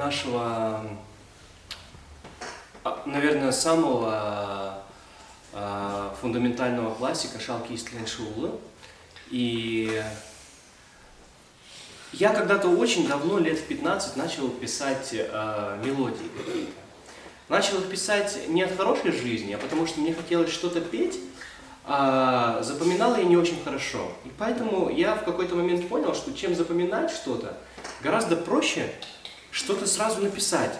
нашего, наверное, самого фундаментального классика Шалки Истлен-Шуулы. И я когда-то очень давно, лет в 15, начал писать мелодии какие-то. Начал их писать не от хорошей жизни, а потому что мне хотелось что-то петь, а запоминал я не очень хорошо. И поэтому я в какой-то момент понял, что чем запоминать что-то, гораздо проще что-то сразу написать.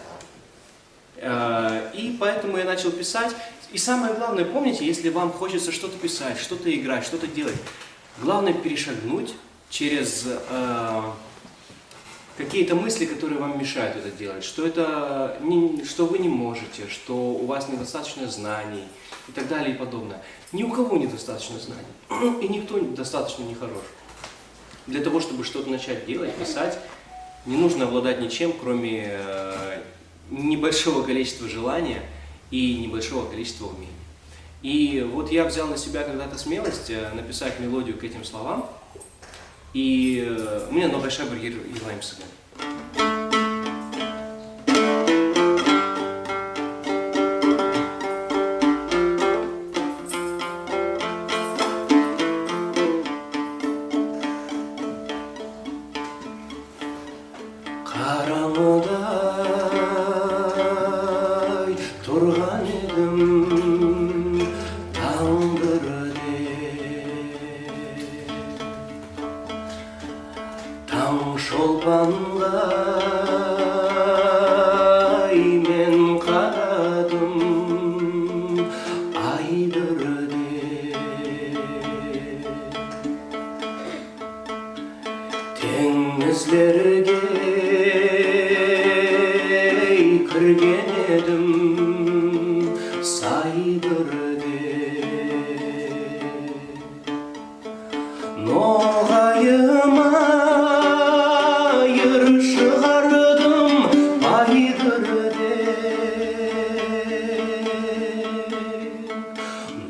И поэтому я начал писать. И самое главное, помните, если вам хочется что-то писать, что-то играть, что-то делать, главное перешагнуть через какие-то мысли, которые вам мешают это делать, что вы не можете, что у вас недостаточно знаний и так далее и подобное. Ни у кого недостаточно знаний, и никто достаточно не хорош. Для того, чтобы что-то начать делать, писать, не нужно обладать ничем, кроме небольшого количества желания и небольшого количества умений. И вот я взял на себя когда-то смелость написать мелодию к этим словам, и у меня новая шабр Елаймсага. Караңғыдай тұрған едім таң шолпанғай мен қарадым айдырде теңізлерге кірген едім сайдырде ноғайыма айыр шығардым байдырде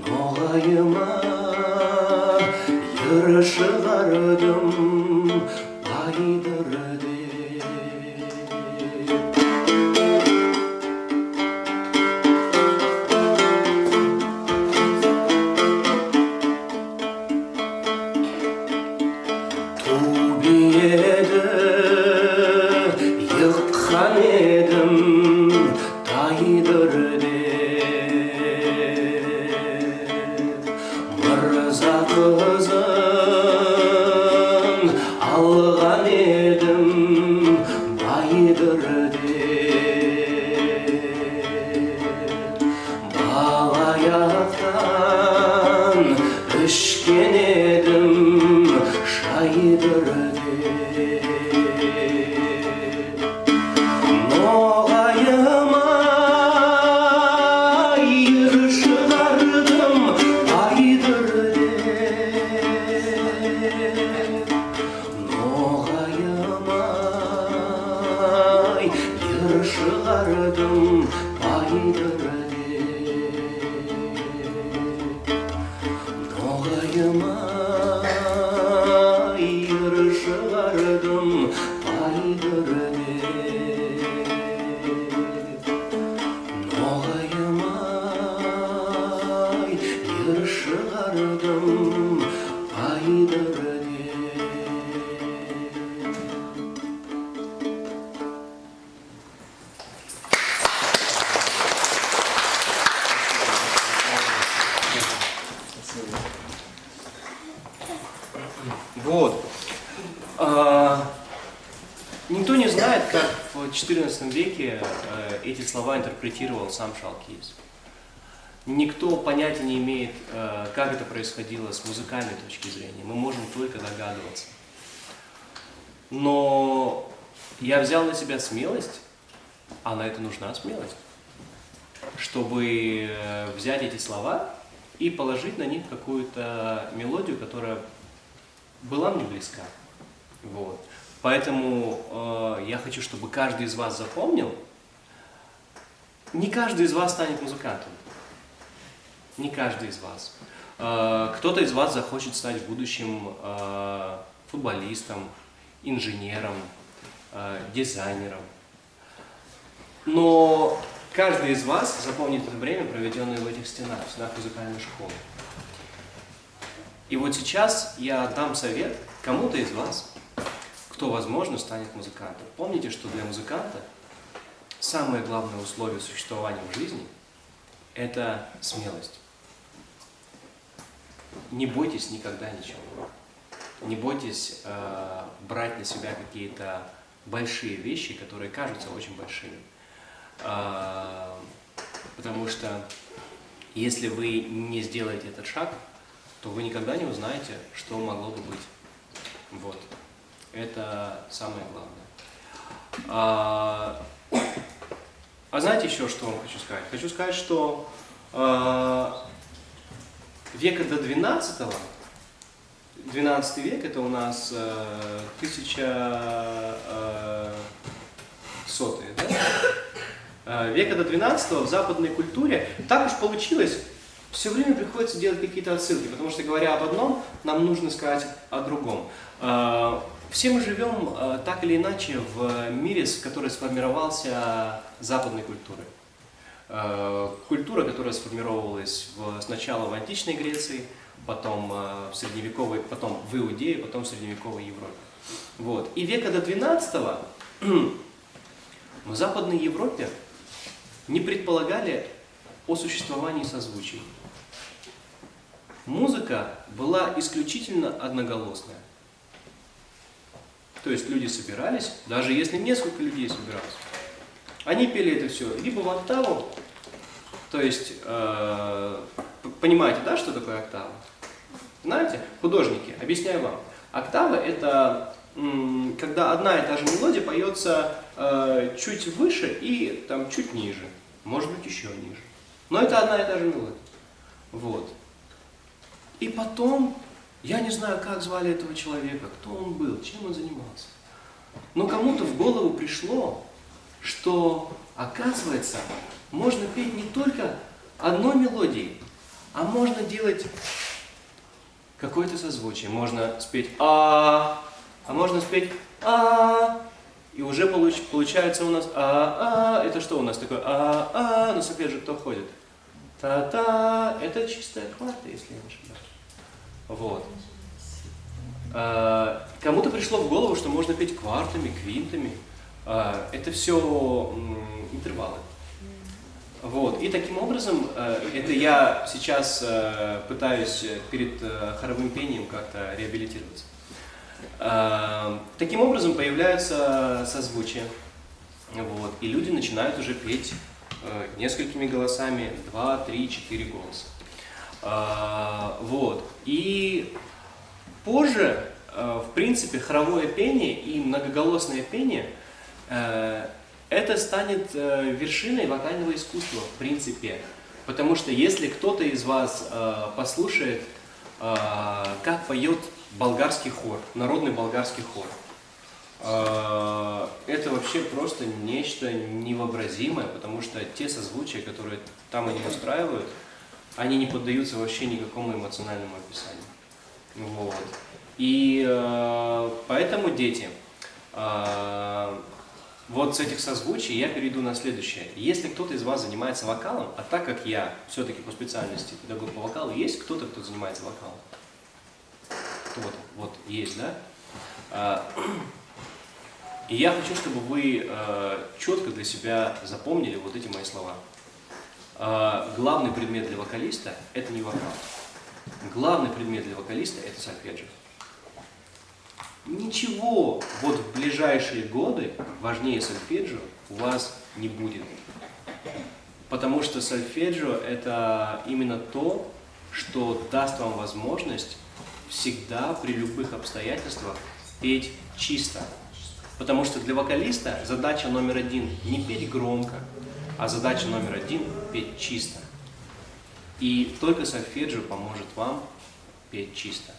ноғайыма айыр шығардым байдырде. Yıkkan edim taydırdı Mırza kızın algan edim baydırdı Bağayaktan düşken edim şaydırdı Шығардым байдырде ноғайыма айыр шығардым байдырде ноғайыма айыр шығардым байдырде. Вот. Никто не знает, как в XIV веке эти слова интерпретировал сам Шалкиис. Никто понятия не имеет, как это происходило с музыкальной точки зрения. Мы можем только догадываться. Но я взял на себя смелость, а на это нужна смелость, чтобы взять эти слова и положить на них какую-то мелодию, которая была мне близка. Вот. Поэтому я хочу, чтобы каждый из вас запомнил, не каждый из вас станет музыкантом. Не каждый из вас. Кто-то из вас захочет стать в будущем футболистом, инженером, дизайнером. Но каждый из вас запомнит это время, проведенное в этих стенах музыкальной школы. И вот сейчас я дам совет кому-то из вас, кто, возможно, станет музыкантом. Помните, что для музыканта самое главное условие существования в жизни – это смелость. Не бойтесь никогда ничего. Не бойтесь брать на себя какие-то большие вещи, которые кажутся очень большими. Потому что если вы не сделаете этот шаг, то вы никогда не узнаете, что могло бы быть. Вот. Это самое главное. А знаете еще, что вам хочу сказать? Хочу сказать, что века до 12-го, 12 век, это у нас 1100-е, да? Века до 12-го в западной культуре так уж получилось, все время приходится делать какие-то отсылки, потому что, говоря об одном, нам нужно сказать о другом. Все мы живем так или иначе в мире, который сформировался западной культурой. Культура, которая сформировалась сначала в античной Греции, потом в средневековой, потом в Иудее, потом в средневековой Европе. Вот. И века до 12-го в Западной Европе не предполагали о существовании созвучий. Музыка была исключительно одноголосная. То есть люди собирались, даже если несколько людей собиралось, они пели это все либо в октаву, то есть, понимаете, да, что такое октава? Знаете, художники, объясняю вам. Октава – это когда одна и та же мелодия поется чуть выше и там, чуть ниже, может быть еще ниже. Но это одна и та же мелодия. Вот. И потом, я не знаю, как звали этого человека, кто он был, чем он занимался. Но кому-то в голову пришло, что, оказывается, можно петь не только одной мелодией, а можно делать какое-то созвучие. Можно спеть а можно спеть а, и уже получается у нас это что у нас такое на сольфеджио кто ходит? Та-та, это чистая кварта, если я не ошибаюсь. Вот. Кому-то пришло в голову, что можно петь квартами, квинтами. Это все интервалы. Вот. И таким образом, это я сейчас пытаюсь перед хоровым пением как-то реабилитироваться. Таким образом появляются созвучия. Вот. И люди начинают уже петь несколькими голосами, 2, 3, 4 голоса. Вот. И позже, в принципе, хоровое пение и многоголосное пение это станет вершиной вокального искусства, в принципе. Потому что если кто-то из вас послушает, как поет болгарский хор, народный болгарский хор, это вообще просто нечто невообразимое, потому что те созвучия, которые там они устраивают, они не поддаются вообще никакому эмоциональному описанию. Вот. И поэтому, дети, вот с этих созвучий я перейду на следующее. Если кто-то из вас занимается вокалом, а так как я все-таки по специальности педагог по вокалу, есть кто-то, кто занимается вокалом? Кто-то, вот, есть, да? И я хочу, чтобы вы четко для себя запомнили вот эти мои слова. Главный предмет для вокалиста – это не вокал. Главный предмет для вокалиста – это сольфеджио. Ничего вот в ближайшие годы важнее сольфеджио у вас не будет. Потому что сольфеджио – это именно то, что даст вам возможность всегда при любых обстоятельствах петь чисто. Потому что для вокалиста задача номер один – не петь громко, а задача номер один – петь чисто. И только сольфеджио поможет вам петь чисто.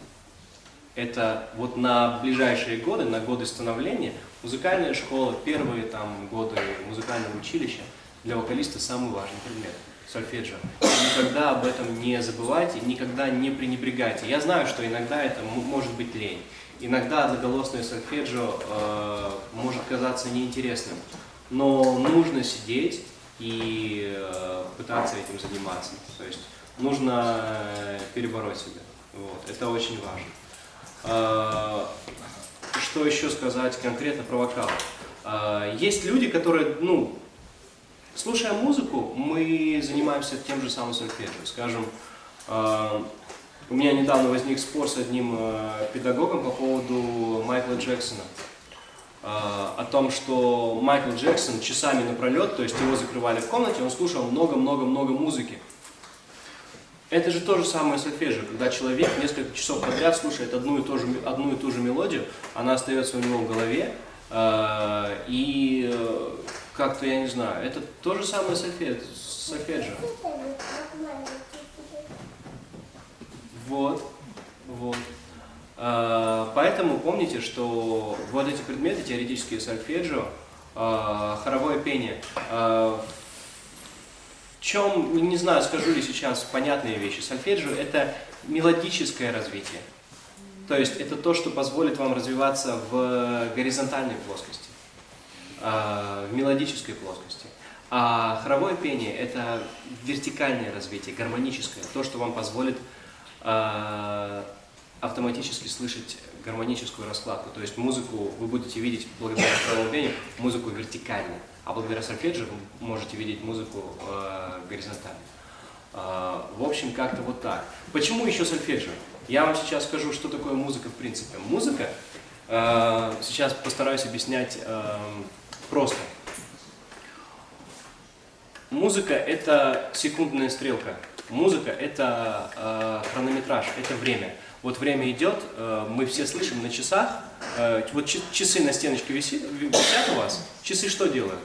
Это вот на ближайшие годы, на годы становления, музыкальная школа, первые там годы музыкального училища для вокалиста самый важный предмет – сольфеджио. Никогда об этом не забывайте, никогда не пренебрегайте. Я знаю, что иногда это может быть лень. Иногда одноголосное сольфеджио может казаться неинтересным. но нужно сидеть и пытаться этим заниматься. То есть нужно перебороть себя. Вот. Это очень важно. Что еще сказать конкретно про вокал? Есть люди, которые, слушая музыку, мы занимаемся тем же самым сольфеджио. Скажем, у меня недавно возник спор с одним педагогом по поводу Майкла Джексона. О том, что Майкл Джексон часами напролет, то есть его закрывали в комнате, он слушал много-много-много музыки. Это же то же самое сольфеджио, когда человек несколько часов подряд слушает одну и ту же мелодию, она остается у него в голове, и как-то, я не знаю, это то же самое сольфеджио. Вот. Поэтому помните, что вот эти предметы, теоретические сольфеджио, хоровое пение, в чем, не знаю, скажу ли сейчас понятные вещи. Сольфеджио – это мелодическое развитие. То есть это то, что позволит вам развиваться в горизонтальной плоскости, в мелодической плоскости. А хоровое пение – это вертикальное развитие, гармоническое, то, что вам позволит автоматически слышать гармоническую раскладку. То есть музыку вы будете видеть благодаря хоровому пению, музыку вертикально, а благодаря сольфеджио вы можете видеть музыку горизонтально. В общем, как-то вот так. Почему еще сольфеджио? Я вам сейчас скажу, что такое музыка в принципе. Музыка, сейчас постараюсь объяснять просто. Музыка – это секундная стрелка. Музыка – это хронометраж, это время. Вот время идет, мы все слышим на часах. Вот часы на стеночке висят у вас. Часы что делают?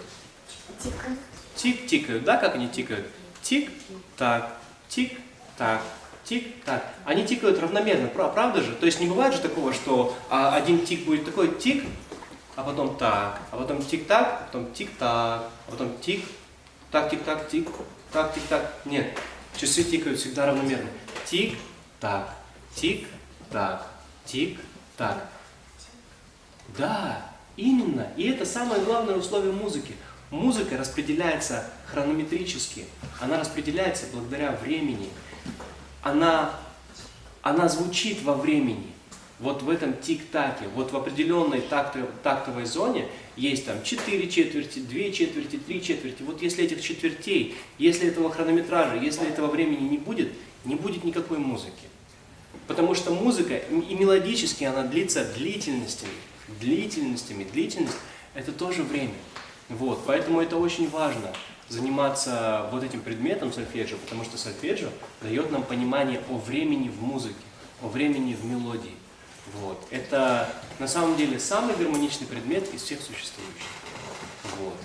Тик-тикают, да, как они тикают? Тик-так, тик-так, тик-так. Они тикают равномерно, правда же? То есть не бывает же такого, что один тик будет такой тик, а потом так, а потом тик-так, а потом тик-так, а потом тик-так, тик-так, тик-так, тик-так. Нет, часы тикают всегда равномерно. Тик-так, тик-так, тик-так. Да, именно. И это самое главное условие музыки. Музыка распределяется хронометрически, она распределяется благодаря времени. Она звучит во времени. Вот в этом тик-таке, вот в определенной тактовой зоне есть там 4 четверти, 2 четверти, 3 четверти. Вот если этих четвертей, если этого хронометража, если этого времени не будет никакой музыки. Потому что музыка и мелодически она длится длительностями. Длительность – это тоже время. Вот, поэтому это очень важно заниматься вот этим предметом сольфеджио, потому что сольфеджио дает нам понимание о времени в музыке, о времени в мелодии. Вот. Это на самом деле самый гармоничный предмет из всех существующих. Вот.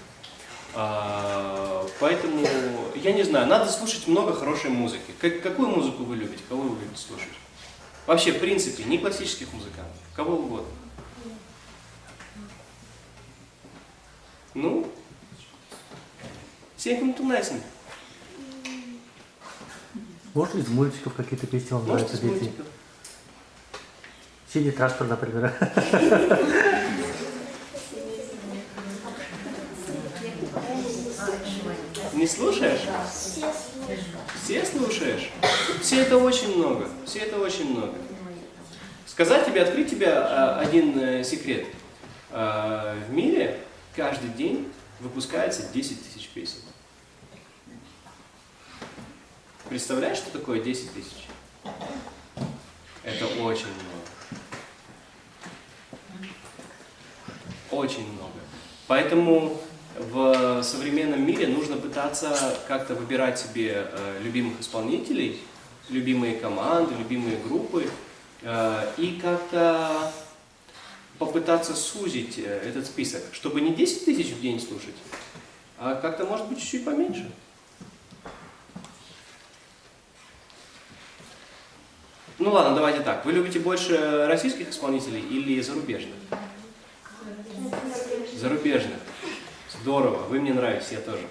Поэтому, я не знаю, надо слушать много хорошей музыки. Какую музыку вы любите? Кого вы любите слушать? Вообще, в принципе, не классических музыкантов, кого угодно. Ну, всем интересно. Может, из мультиков какие-то песни вам нравятся, дети? «Синий трактор», например. Не слушаешь? Все слушаешь? Все это очень много. Все это очень много. Сказать тебе, открыть тебе один секрет. В мире каждый день выпускается 10 тысяч песен. Представляешь, что такое 10 тысяч? Это очень много. Очень много. Поэтому в современном мире нужно пытаться как-то выбирать себе любимых исполнителей, любимые команды, любимые группы и как-то попытаться сузить этот список, чтобы не 10 тысяч в день слушать, а как-то, может быть, чуть-чуть поменьше. Ну ладно, давайте так. Вы любите больше российских исполнителей или зарубежных? Зарубежных. Здорово, вы мне нравитесь, я тоже.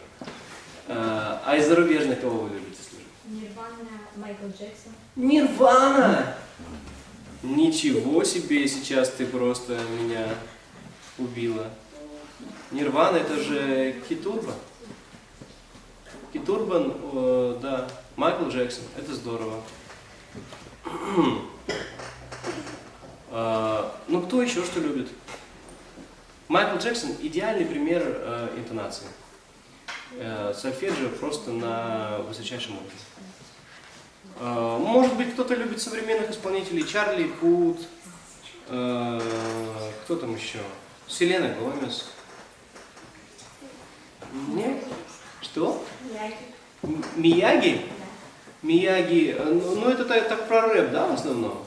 А из зарубежных кого вы любите слушать? Нирвана, Майкл Джексон. Нирвана! Ничего себе, сейчас ты просто меня убила. Нирвана это же Кит Урбан. Кит Урбан, да. Майкл Джексон, это здорово. Ну кто еще что любит? Майкл Джексон идеальный пример интонации. Сольфеджио просто на высочайшем уровне. Может быть, кто-то любит современных исполнителей, Чарли Пут, кто там еще? Селена Гомес. Нет? Что? Мияги? Мияги, ну это так про рэп, да, в основном?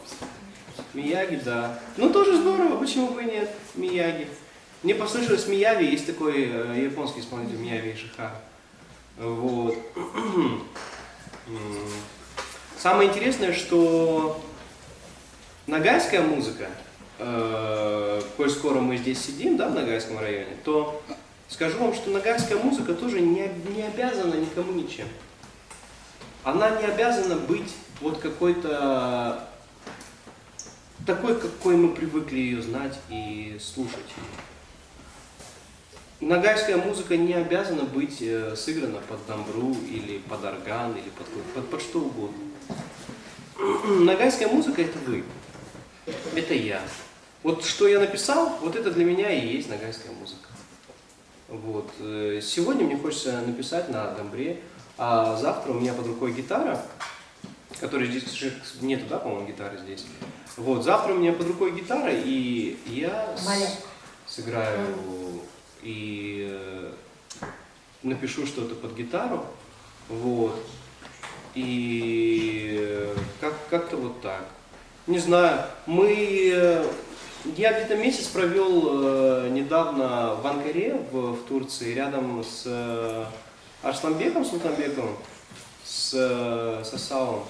Мияги, да. Ну тоже здорово, почему бы и нет, Мияги. Мне послышалось Мияви, есть такой японский исполнитель Мияви Ишихара. Вот. Самое интересное, что нагайская музыка, коль скоро мы здесь сидим, да, в Ногайском районе, то скажу вам, что нагайская музыка тоже не обязана никому ничем. Она не обязана быть вот какой-то такой, какой мы привыкли ее знать и слушать. Нагайская музыка не обязана быть сыграна под дамбру или под орган, или под что угодно. Нагайская музыка — это вы, это я. Вот что я написал, вот это для меня и есть нагайская музыка. Вот. Сегодня мне хочется написать на дамбре, а завтра у меня под рукой гитара, которой здесь нету, да, по-моему, гитары здесь. Вот, завтра у меня под рукой гитара, и я сыграю и напишу что-то под гитару, вот, и как-то вот так. Не знаю, я где-то месяц провел недавно в Анкаре, в Турции, рядом с Арсланбеком Султанбековым, с Сасауом.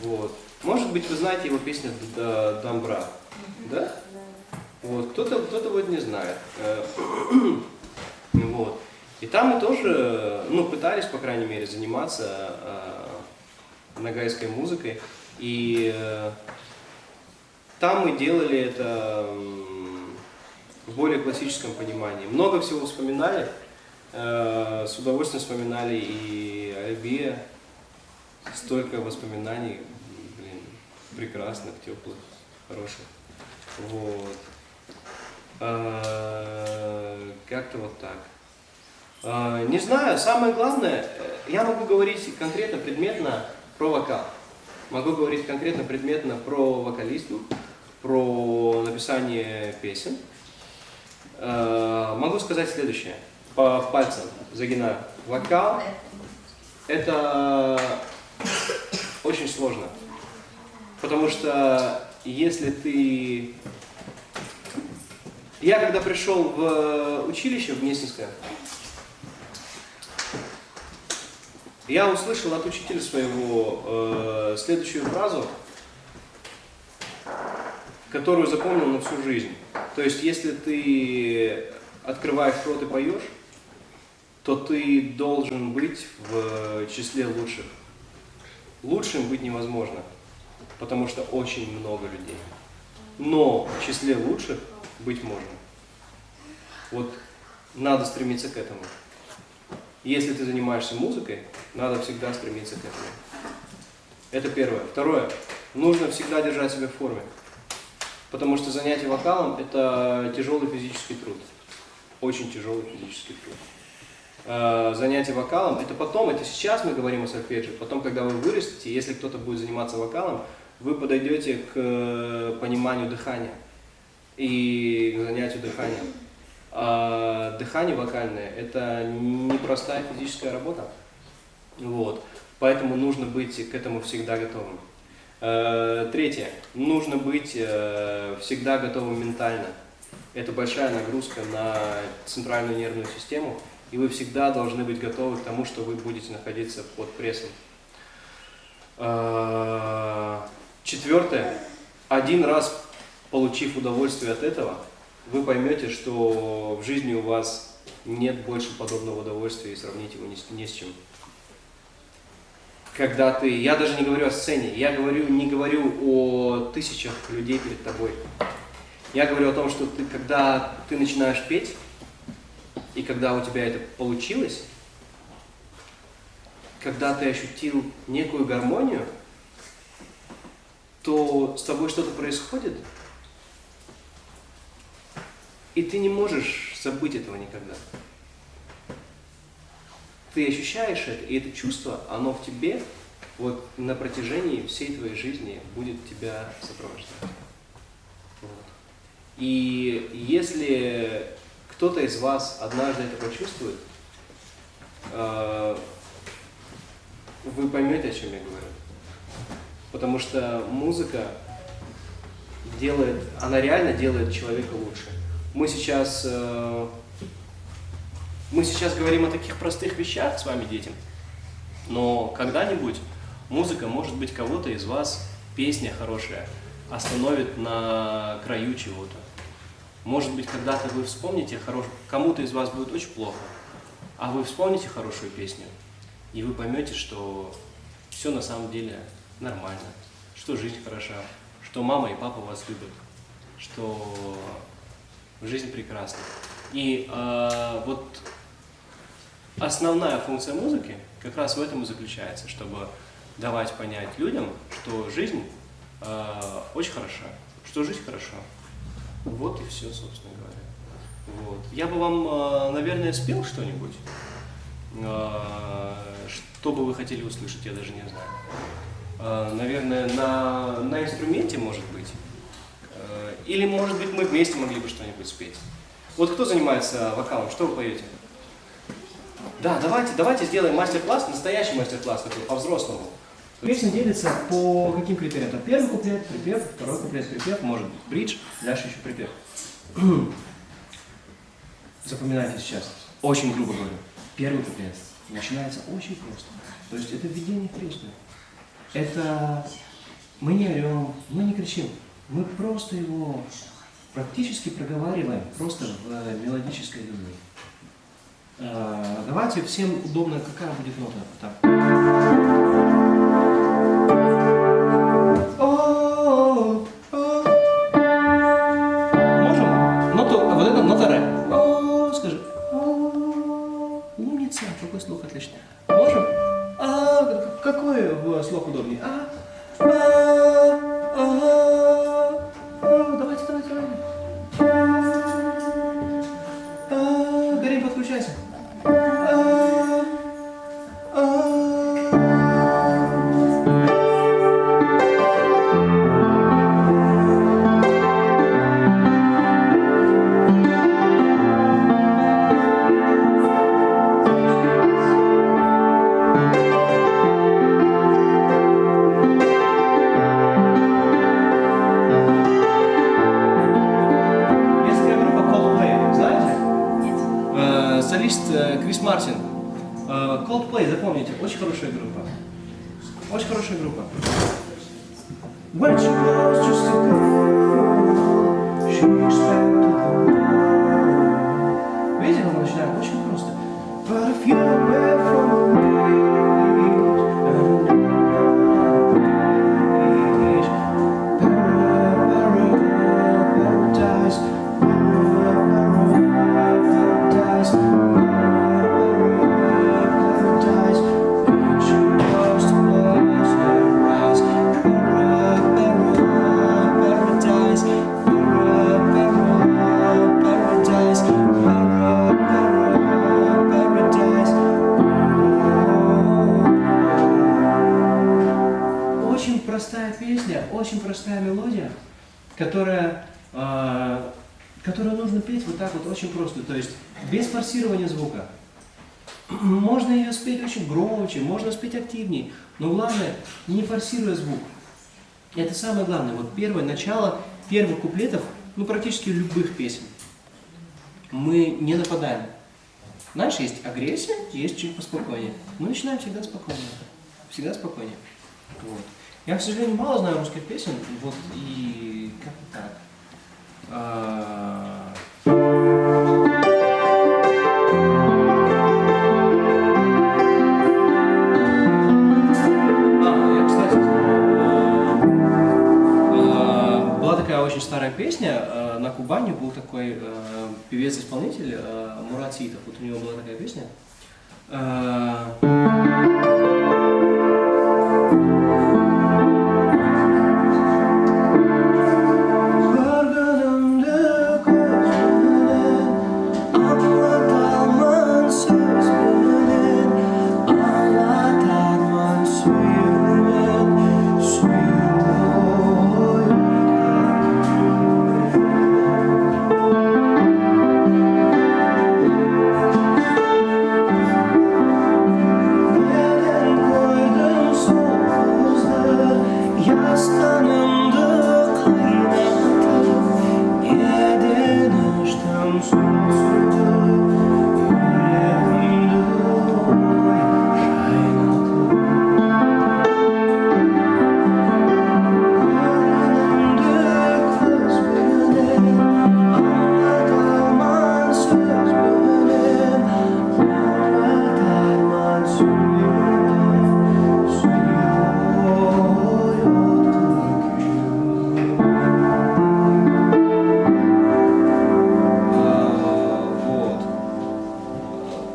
Вот. Может быть, вы знаете его песню «Дамбра», да? Вот. Кто-то вот не знает. Вот. И там мы тоже, пытались, по крайней мере, заниматься нагайской музыкой. И там мы делали это в более классическом понимании. Много всего вспоминали, с удовольствием вспоминали и Альбия. Столько воспоминаний, прекрасных, теплых, хороших. Вот. Как-то вот так. Не знаю, самое главное, я могу говорить конкретно, предметно про вокал. Могу говорить конкретно, предметно про вокалистов, про написание песен. Могу сказать следующее. По пальцам загинаю. Вокал — это очень сложно. Потому что если ты... Я когда пришел в училище в Гнесинское, я услышал от учителя своего следующую фразу, которую запомнил на всю жизнь. То есть, если ты открываешь рот и поешь, то ты должен быть в числе лучших. Лучшим быть невозможно, потому что очень много людей. Но в числе лучших быть можно. Вот надо стремиться к этому. Если ты занимаешься музыкой, надо всегда стремиться к этому. Это первое. Второе. Нужно всегда держать себя в форме. Потому что занятие вокалом — это тяжелый физический труд. Очень тяжелый физический труд. Занятие вокалом — это потом, это сейчас мы говорим о сольфеджио, потом, когда вы вырастете, если кто-то будет заниматься вокалом, вы подойдете к пониманию дыхания и к занятию дыханием. А дыхание вокальное — это непростая физическая работа. Вот. Поэтому нужно быть к этому всегда готовым. Третье. Нужно быть всегда готовым ментально. Это большая нагрузка на центральную нервную систему, и вы всегда должны быть готовы к тому, что вы будете находиться под прессом. Четвертое. Один раз получив удовольствие от этого, вы поймете, что в жизни у вас нет больше подобного удовольствия, и сравнить его ни с чем. Когда ты, я даже не говорю о сцене, я не говорю о тысячах людей перед тобой. Я говорю о том, что когда ты начинаешь петь, И когда у тебя это получилось, когда ты ощутил некую гармонию, то с тобой что-то происходит, и ты не можешь забыть этого никогда. Ты ощущаешь это, и это чувство, оно в тебе вот на протяжении всей твоей жизни будет тебя сопровождать. Вот. И если кто-то из вас однажды это почувствует, вы поймете, о чем я говорю. Потому что музыка она реально делает человека лучше. Мы сейчас говорим о таких простых вещах с вами, дети, но когда-нибудь музыка, может быть, кого-то из вас, песня хорошая, остановит на краю чего-то. Может быть, когда-то вы вспомните, кому-то из вас будет очень плохо, а вы вспомните хорошую песню, и вы поймете, что все на самом деле нормально, что жизнь хороша, что мама и папа вас любят, что жизнь прекрасна. И вот основная функция музыки как раз в этом и заключается, чтобы давать понять людям, что жизнь очень хороша, что жизнь хороша. Вот и все, собственно говоря. Вот. Я бы вам, наверное, спел что-нибудь, что бы вы хотели услышать, я даже не знаю. Наверное, на инструменте, может быть. Или, может быть, мы вместе могли бы что-нибудь спеть. Вот кто занимается вокалом, что вы поете? Да, давайте сделаем мастер-класс, настоящий мастер-класс, такой по-взрослому. Песня делится по каким критериям? Это первый куплет, припев, второй куплет, припев, может быть бридж, дальше еще припев. Запоминайте сейчас. Очень грубо говорю. Первый куплет начинается очень просто. То есть это введение в песню. Это мы не орем, мы не кричим. Мы просто его практически проговариваем, просто в мелодической линии. Давайте всем удобно, какая будет нота. Так. Можем? Вот это нота ре. Скажи. Умница, какой слух отличный. Можем? Какой слух удобнее? Давайте. Горим, подключайся. Солист Крис Мартин. Coldplay, запомните, очень хорошая группа. Очень хорошая группа. When she was just a girl, she expected the world. Видите, как мы начинаем? Очень просто. But if you were from простая песня, очень простая мелодия, которую нужно петь вот так вот очень просто, то есть без форсирования звука. Можно ее спеть очень громче, можно спеть активнее, но главное, не форсируя звук. Это самое главное. Вот первое начало первых куплетов, практически любых песен, мы не нападаем. Знаешь, есть агрессия, есть чуть поспокойнее. Мы начинаем всегда спокойнее. Всегда спокойнее. Вот. Я, к сожалению, мало знаю русских песен, вот, и как-то так. Кстати, была такая очень старая песня, на Кубани был такой певец-исполнитель Мурат Ситов. Вот у него была такая песня.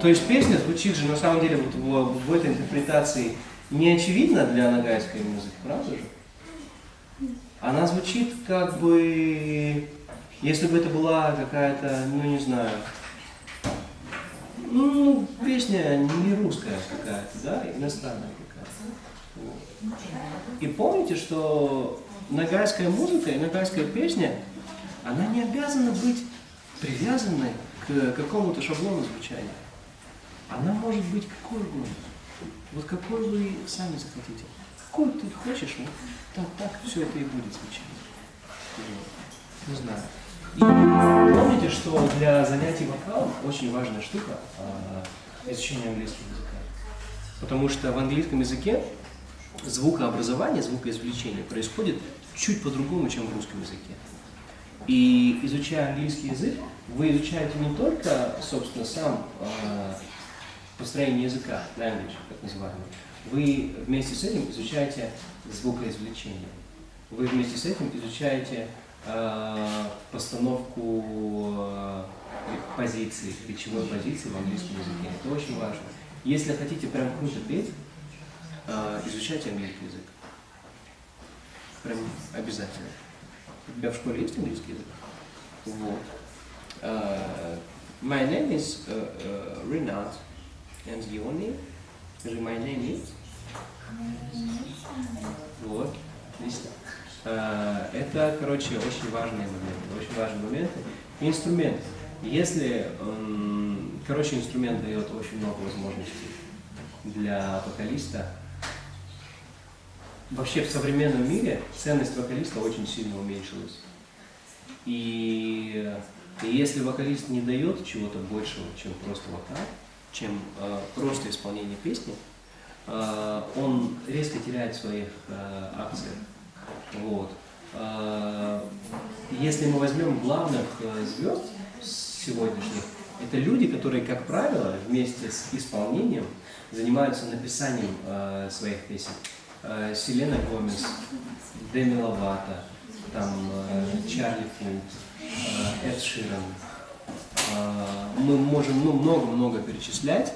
То есть песня звучит же на самом деле вот в этой интерпретации не очевидно для ногайской музыки, правда же? Она звучит как бы, если бы это была какая-то, ну не знаю, ну песня не русская какая-то, да, иностранная какая-то. Вот. И помните, что ногайская музыка и ногайская песня, она не обязана быть привязанной к какому-то шаблону звучания. Она может быть какой угодно. Вот какой вы сами захотите. Какой ты хочешь, вот так все это и будет звучать. Вот. Не знаю. И помните, что для занятий вокалом очень важная штука изучение английского языка. Потому что в английском языке звукообразование, звукоизвлечение происходит чуть по-другому, чем в русском языке. И изучая английский язык, вы изучаете не только, собственно, сам построение языка, language, так называемый. Вы вместе с этим изучаете звукоизвлечение. Вы вместе с этим изучаете постановку позиции, речевой позиции в английском языке. Это очень важно. Если хотите прям круто петь, изучайте английский язык. Прям обязательно. У тебя в школе есть английский язык? Вот. My name is Renat. And your name? Скажи, my name is? Вот, отлично. Это, короче, очень важные моменты. Инструмент. Если, короче, инструмент дает очень много возможностей для вокалиста. Вообще в современном мире ценность вокалиста очень сильно уменьшилась. И если вокалист не дает чего-то большего, чем просто вокал, чем просто исполнение песни, он резко теряет в своих акциях. Вот. Если мы возьмем главных звезд сегодняшних, это люди, которые, как правило, вместе с исполнением занимаются написанием своих песен. Селена Гомес, Деми Ловато, там, Чарли Пут, Эд Ширан. Мы можем много-много перечислять,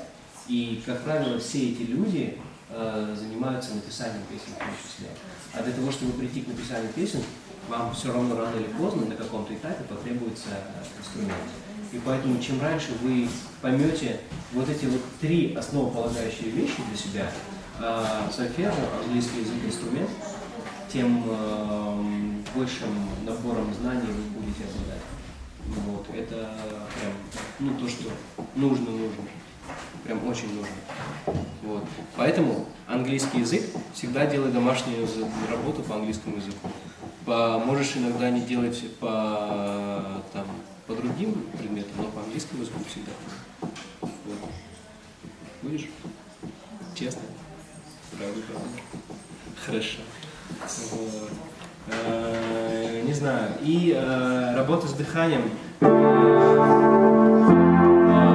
и, как правило, все эти люди занимаются написанием песен в том числе. А для того, чтобы прийти к написанию песен, вам все равно рано или поздно на каком-то этапе потребуется инструмент. И поэтому, чем раньше вы поймете вот эти вот три основополагающие вещи для себя, сольфеджио, английский язык, инструмент, тем большим набором знаний вы будете обладать. Вот, это прям, ну, то, что нужно. Прям очень нужно. Вот. Поэтому английский язык всегда делай домашнюю работу по английскому языку. Можешь иногда не делать по другим предметам, но по английскому языку всегда. Вот. Будешь? Честно? Правда. Хорошо. Вот. Не знаю. И работа с дыханием.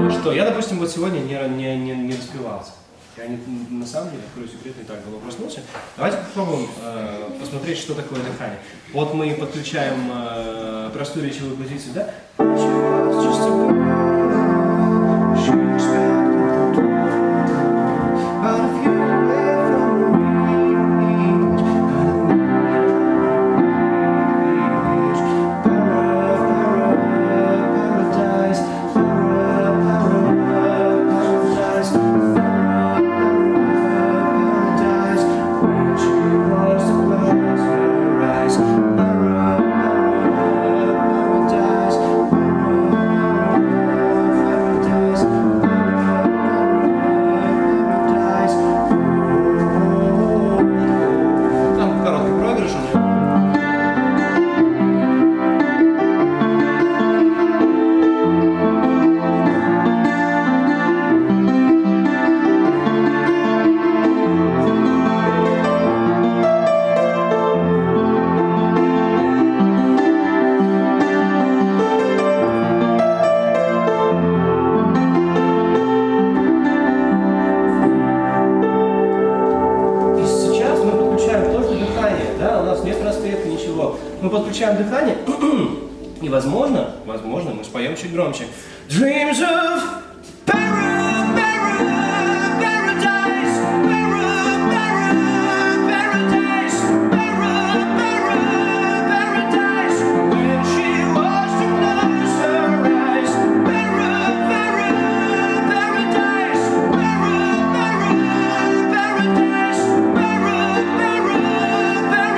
Что? Я, допустим, вот сегодня не распевался. На самом деле, открою секрет, не так давно проснулся. Давайте попробуем посмотреть, что такое дыхание. Вот мы подключаем простую речевую позицию, да? Там короткий проигрыш уже. И сейчас мы подключаем только дыхание, да, у нас нет распевки, ничего. Мы подключаем дыхание, и возможно, мы споем чуть громче. Dreams of paradise, paradise, paradise. When she was to close her eyes, paradise,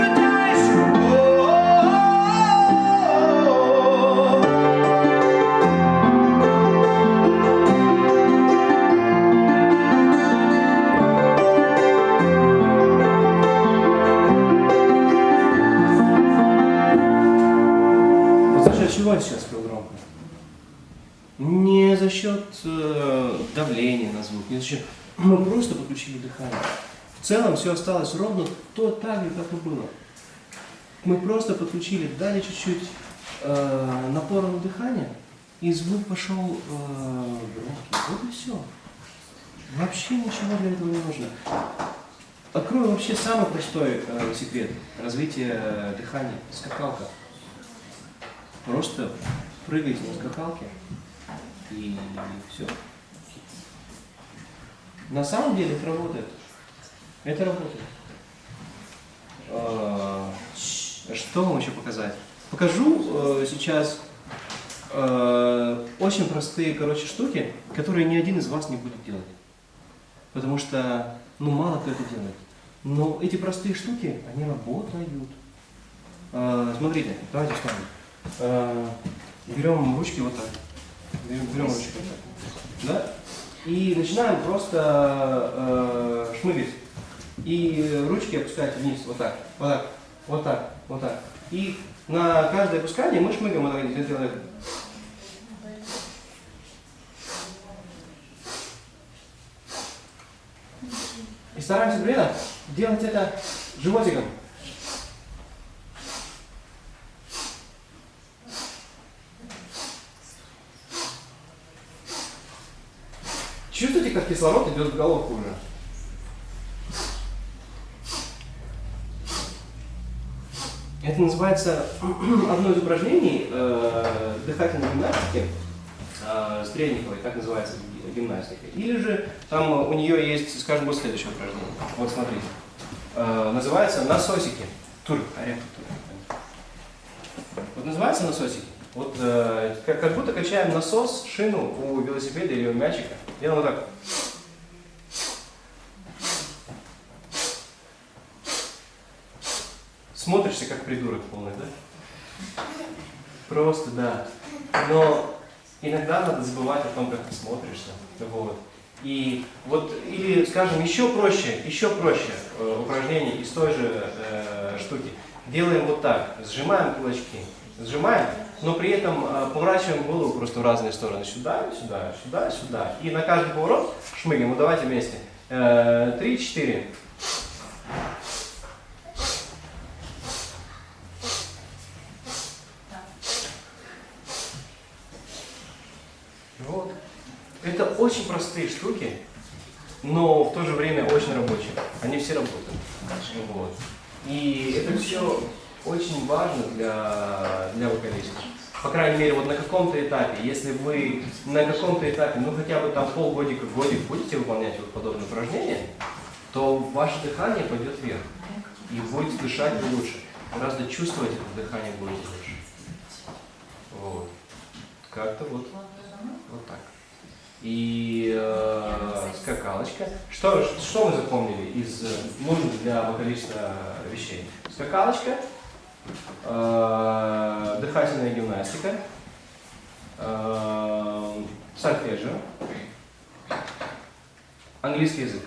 paradise. Oh. Вот за счет чего я сейчас спел громко? Не за счет давления на звук, не за счет... Мы просто подключили дыхание. В целом все осталось ровно так же, как и было. Мы просто подключили, дали чуть-чуть напора на дыхание, и звук пошел громкий. Вот и все. Вообще ничего для этого не нужно. Открою вообще самый простой секрет развития дыхания. Скакалка. Просто прыгайте на скакалке и все. На самом деле это работает. Это работает. Что вам еще показать? Покажу сейчас очень простые, штуки, которые ни один из вас не будет делать. Потому что, мало кто это делает. Но эти простые штуки, они работают. Смотрите, давайте встанем. Берем ручки вот так. Берем ручки вот так. Да? И начинаем просто шмыгать. И ручки опускать вниз, вот так, вот так, вот так, вот так. И на каждое опускание мы шмыгаем вот так. И стараемся при этом делать это животиком. Чувствуете, как кислород идет в головку уже? Это называется одно из упражнений дыхательной гимнастики Стрельниковой, так называется гимнастика. Или же там у нее есть, скажем, вот следующее упражнение. Вот смотрите. Называется насосики. Вот называется насосики. Вот как будто качаем насос, шину у велосипеда или у мячика. Делаем вот так. Смотришься как придурок полный, да? Просто, да. Но иногда надо забывать о том, как ты смотришься. Вот. И вот, или, скажем, еще проще упражнение из той же штуки. Делаем вот так. Сжимаем кулачки. Сжимаем, но при этом поворачиваем голову просто в разные стороны. Сюда, сюда, сюда, сюда. И на каждый поворот шмыгаем. Вот давайте вместе. 3-4. Вот. Это очень простые штуки, но в то же время очень рабочие. Они все работают. Вот. И это все очень важно для вокалиста. По крайней мере, вот на каком-то этапе, если вы на каком-то этапе, ну хотя бы там полгодика, годик будете выполнять вот подобные упражнения, то ваше дыхание пойдет вверх. И будете дышать лучше. Гораздо чувствовать это дыхание будете лучше. Вот. Как-то вот так. И скакалочка. Что мы запомнили из нужных для вокалиста вещей? Скакалочка, дыхательная гимнастика, сольфеджио, английский язык.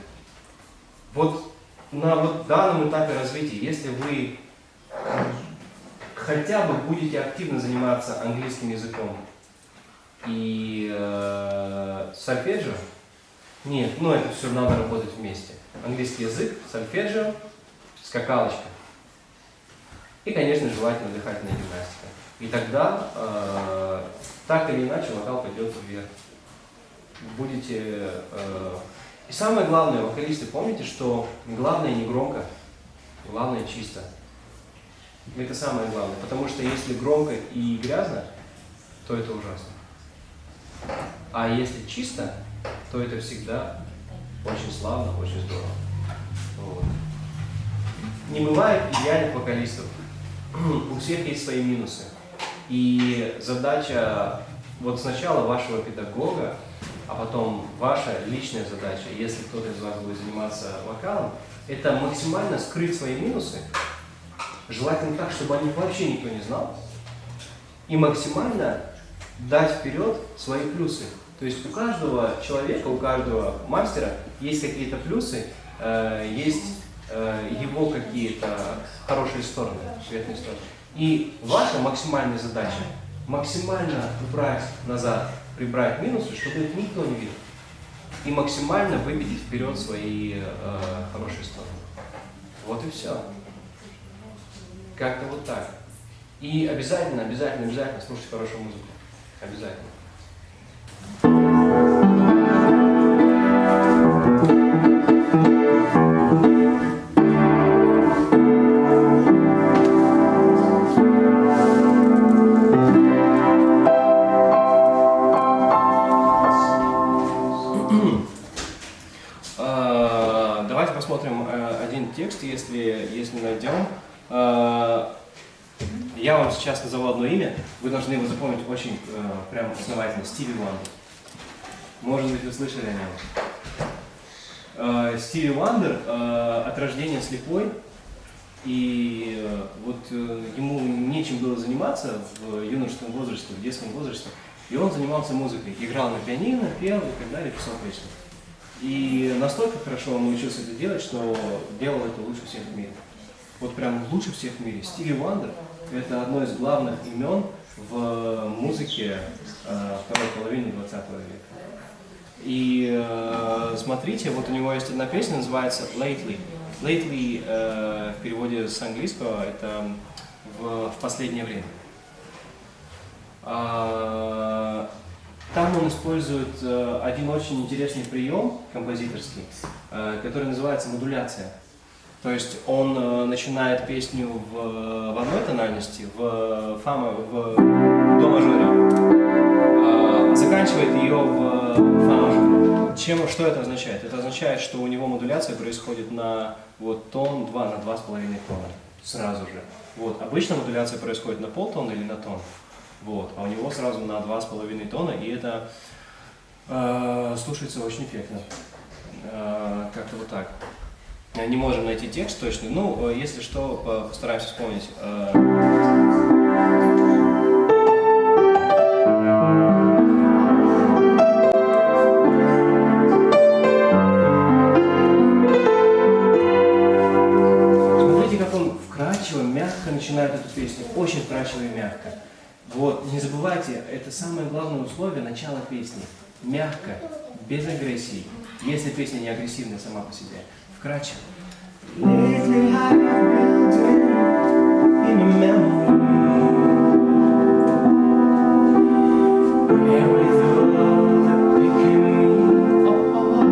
Вот на вот данном этапе развития, если вы хотя бы будете активно заниматься английским языком и сольфеджио, нет, ну это все надо работать вместе. Английский язык, сольфеджио, скакалочка. И, конечно, желательно дыхательная гимнастика. И тогда, так или иначе, вокал пойдет вверх. Будете... И самое главное, вокалисты, помните, что главное не громко, главное чисто. Это самое главное. Потому что если громко и грязно, то это ужасно. А если чисто, то это всегда очень славно, очень здорово. Вот. Не бывает идеальных вокалистов. У всех есть свои минусы. И задача вот сначала вашего педагога, а потом ваша личная задача, если кто-то из вас будет заниматься вокалом, это максимально скрыть свои минусы, желательно так, чтобы о них вообще никто не знал, и максимально дать вперед свои плюсы. То есть у каждого человека, у каждого мастера есть какие-то плюсы, есть его какие-то хорошие стороны, светлые стороны. И ваша максимальная задача максимально убрать назад, прибрать минусы, чтобы их никто не видел. И максимально выбить вперед свои хорошие стороны. Вот и все. Как-то вот так. И обязательно слушать хорошую музыку. Обязательно. Давайте посмотрим один текст, если найдем. Я вам сейчас назову одно имя, вы должны его запомнить очень прям основательно. Стиви Вандер. Может быть, вы слышали о нем. Стиви Вандер от рождения слепой, и вот ему нечем было заниматься в юношеском возрасте, в детском возрасте, и он занимался музыкой, играл на пианино, пел и так далее, писал песни. И настолько хорошо он научился это делать, что делал это лучше всех в мире. Вот прям лучше всех в мире. Стиви Вандер – это одно из главных имен в музыке второй половины 20 века. И смотрите, вот у него есть одна песня, называется «Lately». «Lately» в переводе с английского – это в последнее время. Там он использует один очень интересный прием композиторский, который называется модуляция. То есть он начинает песню в одной тональности, в до мажоре, а заканчивает ее в фа мажоре. Что это означает? Это означает, что у него модуляция происходит на вот, тон, на 2,5 тона сразу же. Вот. Обычно модуляция происходит на полтона или на тон. Вот. А у него сразу на 2,5 тона, и это слушается очень эффектно. Как-то вот так. Не можем найти текст точно, ну, если что, постараемся вспомнить. Смотрите, как он вкрадчиво, мягко начинает эту песню, очень вкрадчиво и мягко. Вот, не забывайте, это самое главное условие начала песни. Мягко, без агрессии, если песня не агрессивная сама по себе. Вкрадчиво. Lately I've been building in a memory. And with all the picking me apart.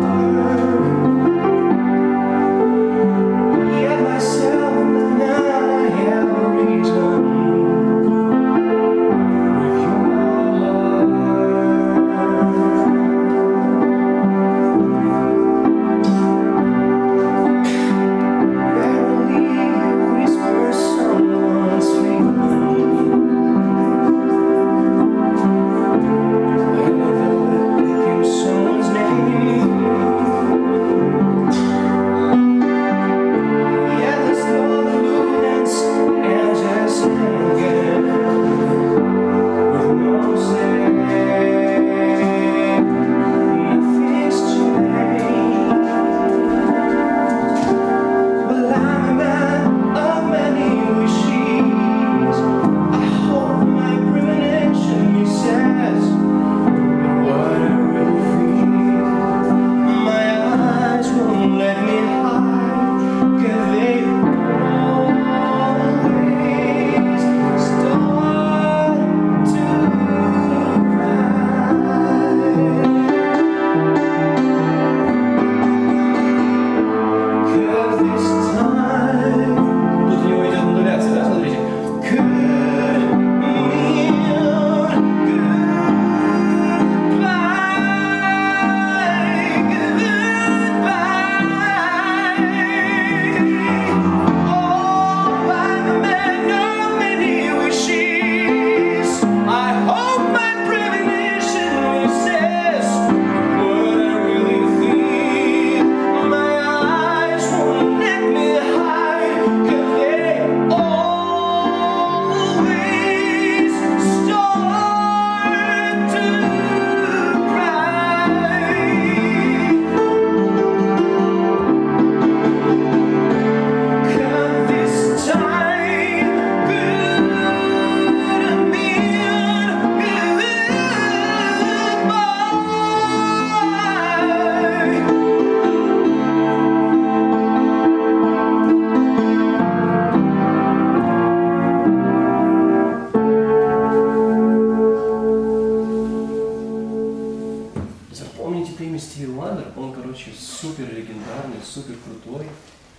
короче, супер легендарный, супер крутой.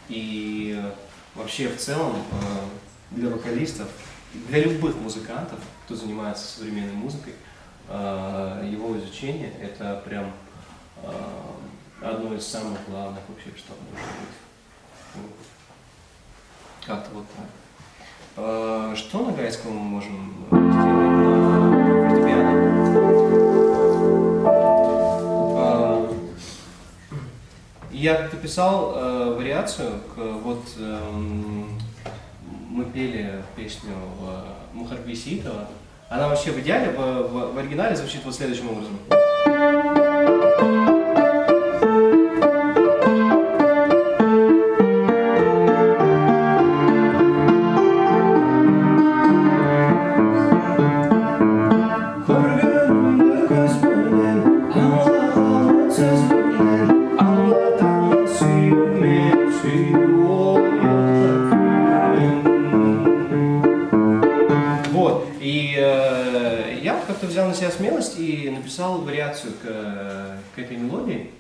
И вообще в целом для вокалистов, для любых музыкантов, кто занимается современной музыкой, его изучение это прям одно из самых главных вообще, что может быть. Вот. Как-то вот так. Что на гайском мы можем сделать на фортепиано? Я как-то писал вариацию, мы пели песню Мухарби Ситова. Она вообще в идеале, в оригинале звучит вот следующим образом. Вот, и я как-то взял на себя смелость и написал вариацию к этой мелодии.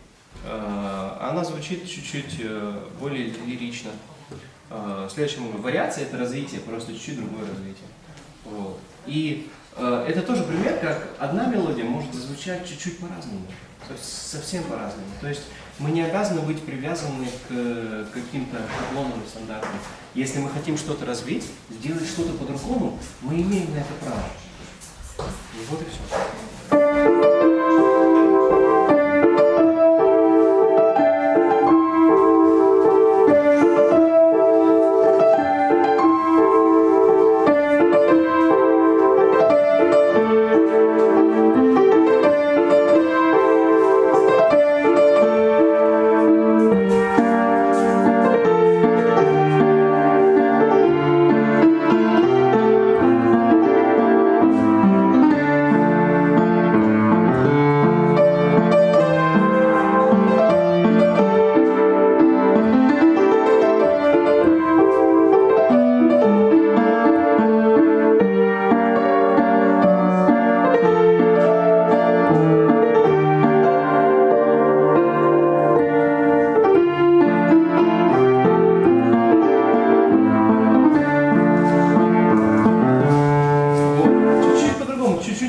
Она звучит чуть-чуть более лирично. Следующая вариация — это развитие, просто чуть-чуть другое развитие. Вот. И это тоже пример, как одна мелодия может зазвучать чуть-чуть по-разному, то есть совсем по-разному. То есть мы не обязаны быть привязаны к каким-то шаблонам и стандартам. Если мы хотим что-то развить, сделать что-то по-другому, мы имеем на это право. И вот и все.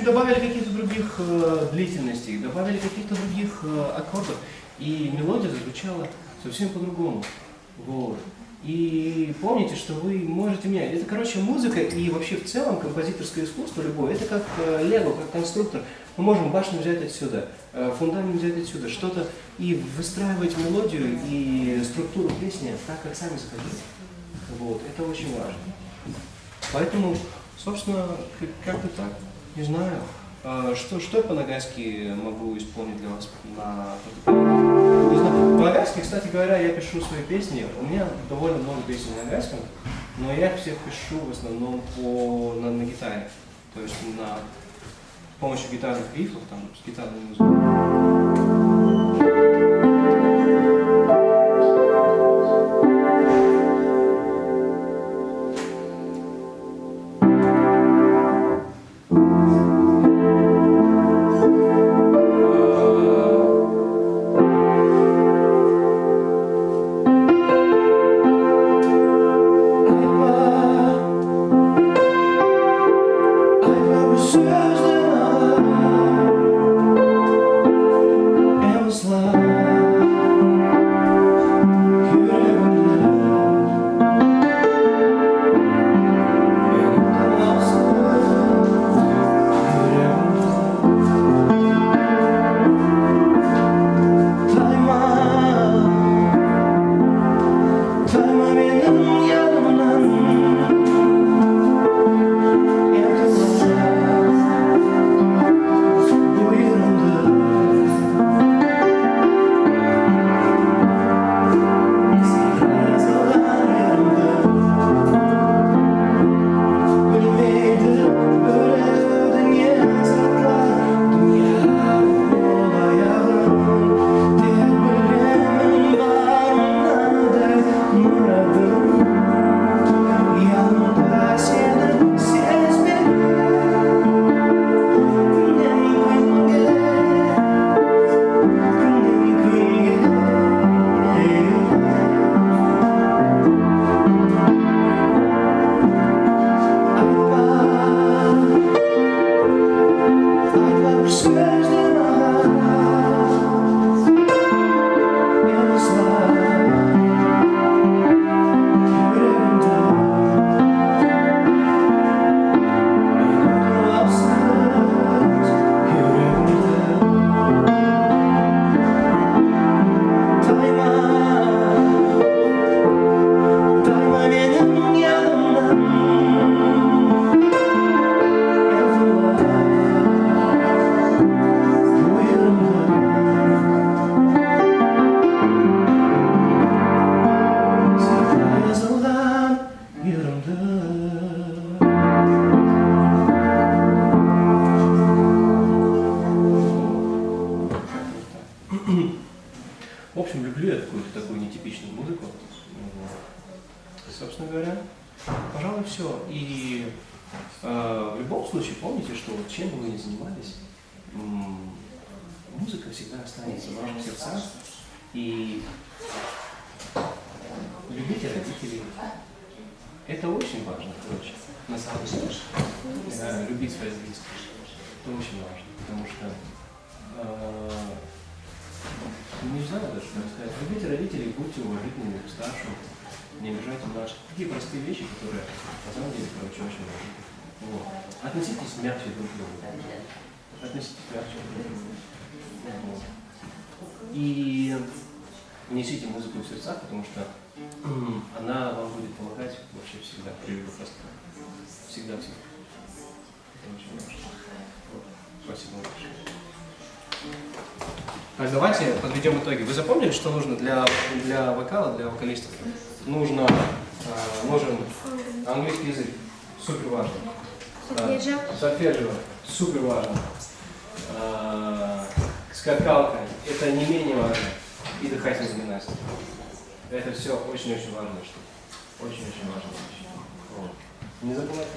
Добавили каких-то других длительностей, добавили каких-то других аккордов, и мелодия зазвучала совсем по-другому. Вот. И помните, что вы можете менять. Это, короче, музыка и вообще в целом композиторское искусство любое, это как лего, как конструктор. Мы можем башню взять отсюда, фундамент взять отсюда, что-то и выстраивать мелодию и структуру песни так, как сами захотите. Вот. Это очень важно. Поэтому, собственно, как-то так. Не знаю. Что я по-нагайски могу исполнить для вас на фортепиано? Не знаю. По-нагайски, кстати говоря, я пишу свои песни. У меня довольно много песен на нагайском, но я их всех пишу в основном на гитаре. То есть с помощью гитарных рифов, там, с гитарной музыкой. В общем, люблю я такую нетипичную музыку. Собственно говоря, пожалуй, все. И в любом случае помните, что вот чем бы вы ни занимались, музыка всегда останется в ваших сердцах. И любите родителей. Это очень важно, короче, на самом деле. Любить своих близких. Это очень важно, потому что не знаю даже, как сказать. Любите родителей, будьте уважительными к старшим, не обижайте младших. Такие простые вещи, которые на самом деле, короче, очень важны. Вот. Относитесь мягче друг к другу. Относитесь мягче друг к другу. Вот. И несите музыку в сердцах, потому что она вам будет помогать вообще всегда, при любых расстройствах. Всегда. Это очень важно. Вот. Спасибо большое. Так, давайте подведем итоги. Вы запомнили, что нужно для вокала, для вокалистов? Нужен английский язык. Супер важно. Сольфеджио. Супер важно. Скакалка. Это не менее важно. И дыхательная гимнастика. Это все очень-очень важно. Очень-очень важно. Вот. Не забывайте.